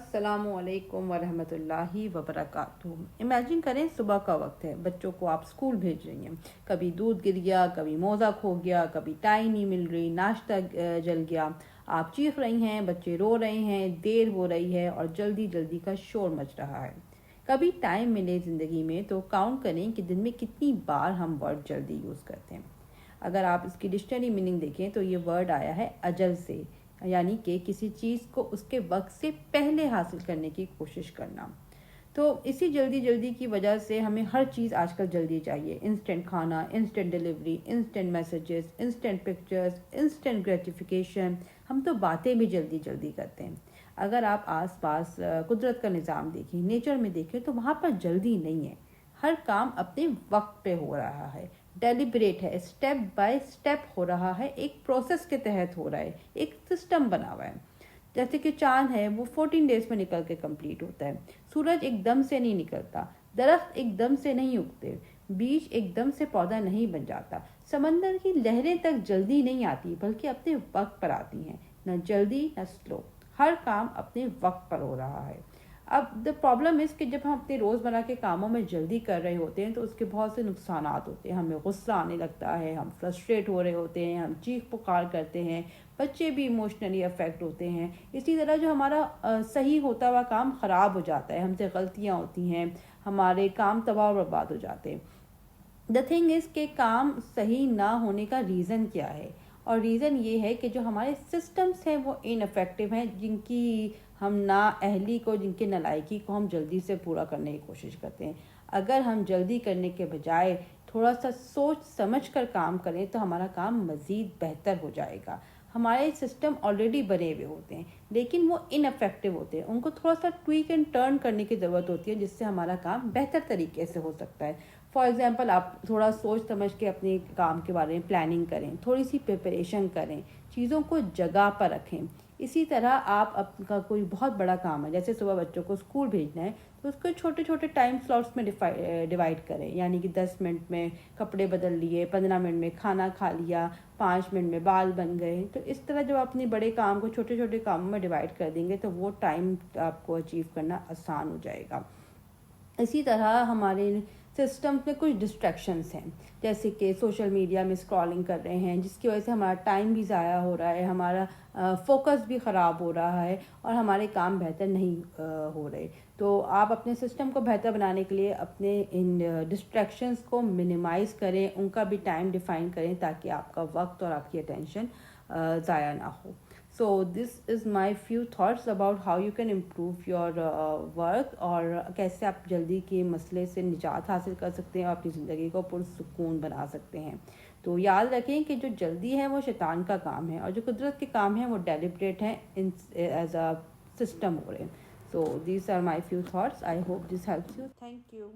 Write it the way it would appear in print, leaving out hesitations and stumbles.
अस्सलाम वालेकुम वरहमत llahi वबरकातुहू। Imagine करें सुबह का वक्त है, बच्चों को आप स्कूल भेज रही हैं। कभी दूध गिर गया, कभी मोज़ा खो गया, कभी टाई नहीं मिल रही, नाश्ता जल गया। आप चीख रही हैं, बच्चे रो रहे हैं, देर हो रही है और जल्दी जल्दी का शोर मच रहा है। कभी टाइम मिले ज़िंदगी में तो काउंट करें कि दिन में कितनी बार हम वर्ड जल्दी यूज़ करते हैं। अगर आप इसकी डिक्शनरी मीनिंग देखें तो ये वर्ड आया है अजल से, यानी कि किसी चीज़ को उसके वक्त से पहले हासिल करने की कोशिश करना। तो इसी जल्दी जल्दी की वजह से हमें हर चीज़ आजकल जल्दी चाहिए। इंस्टेंट खाना, instant delivery, instant messages, instant pictures, instant gratification. हम तो बातें भी जल्दी जल्दी करते हैं। अगर आप आसपास कुदरत का निज़ाम देखें, नेचर में देखें, तो वहाँ पर जल्दी नहीं है। हर काम अपने वक्त पे हो रहा है, डेलिब्रेट है, स्टेप बाय स्टेप हो रहा है, एक प्रोसेस के तहत हो रहा है, एक सिस्टम बना हुआ है। जैसे कि चांद है, वो 14 डेज में निकल के कंप्लीट होता है। सूरज एकदम से नहीं निकलता, दरख्त एकदम से नहीं उगते, बीज एकदम से पौधा नहीं बन जाता, समंदर की लहरें तक जल्दी नहीं आती बल्कि अपने वक्त पर आती हैं। न जल्दी न स्लो, हर काम अपने वक्त पर हो रहा है। अब द प्रॉब्लम इज़ कि जब हम अपने रोज़मर्रा के कामों में जल्दी कर रहे होते हैं तो उसके बहुत से नुकसान होते हैं। हमें गुस्सा आने लगता है, हम फ्रस्ट्रेट हो रहे होते हैं, हम चीख पुकार करते हैं, बच्चे भी इमोशनली अफेक्ट होते हैं। इसी तरह जो हमारा सही होता हुआ काम ख़राब हो जाता है, हमसे गलतियाँ होती हैं, हमारे काम तबाह बर्बाद हो जाते हैं। द थिंग इज़ के काम सही ना होने का रीज़न क्या है, और रीज़न ये है कि जो हमारे सिस्टम्स हैं वो इनफेक्टिव हैं, जिनकी हम ना अहली को, जिनके नलायकी को हम जल्दी से पूरा करने की कोशिश करते हैं। अगर हम जल्दी करने के बजाय थोड़ा सा सोच समझ कर काम करें तो हमारा काम मज़ीद बेहतर हो जाएगा। हमारे सिस्टम ऑलरेडी बने हुए होते हैं लेकिन वो इनफेक्टिव होते हैं, उनको थोड़ा सा ट्वीक एंड टर्न करने की ज़रूरत होती है जिससे हमारा काम बेहतर तरीके से हो सकता है। फॉर एग्ज़ाम्पल, आप थोड़ा सोच समझ के अपने काम के बारे में प्लानिंग करें, थोड़ी सी प्रिपरेशन करें, चीज़ों को जगह पर रखें। इसी तरह आप आपका कोई बहुत बड़ा काम है, जैसे सुबह बच्चों को स्कूल भेजना है, तो उसको छोटे छोटे टाइम स्लॉट्स में डिवाइड करें। यानी कि 10 मिनट में कपड़े बदल लिए, 15 मिनट में खाना खा लिया, 5 मिनट में बाल बन गए। तो इस तरह जब अपने बड़े काम को छोटे छोटे कामों में डिवाइड कर देंगे तो वो टाइम आपको अचीव करना आसान हो जाएगा। इसी तरह हमारे सिस्टम्स में कुछ डिस्ट्रैक्शंस हैं, जैसे कि सोशल मीडिया में स्क्रॉलिंग कर रहे हैं, जिसकी वजह से हमारा टाइम भी ज़ाया हो रहा है, हमारा फोकस भी ख़राब हो रहा है और हमारे काम बेहतर नहीं हो रहे। तो आप अपने सिस्टम को बेहतर बनाने के लिए अपने इन डिस्ट्रैक्शंस को मिनिमाइज़ करें, उनका भी टाइम डिफ़ाइन करें ताकि आपका वक्त और आपकी अटेंशन ज़ाया ना हो। So this is my few thoughts about how you can improve your work और कैसे आप जल्दी के मसले से निजात हासिल कर सकते हैं और अपनी ज़िंदगी को पुरसुकून बना सकते हैं। तो याद रखें कि जो जल्दी है वो शैतान का काम है और जो कुदरत के काम है वो डेलिब्रेट हैं, इन एज अ सिस्टम हो रहे हैं। So these are my few thoughts. I hope this helps you. Thank you.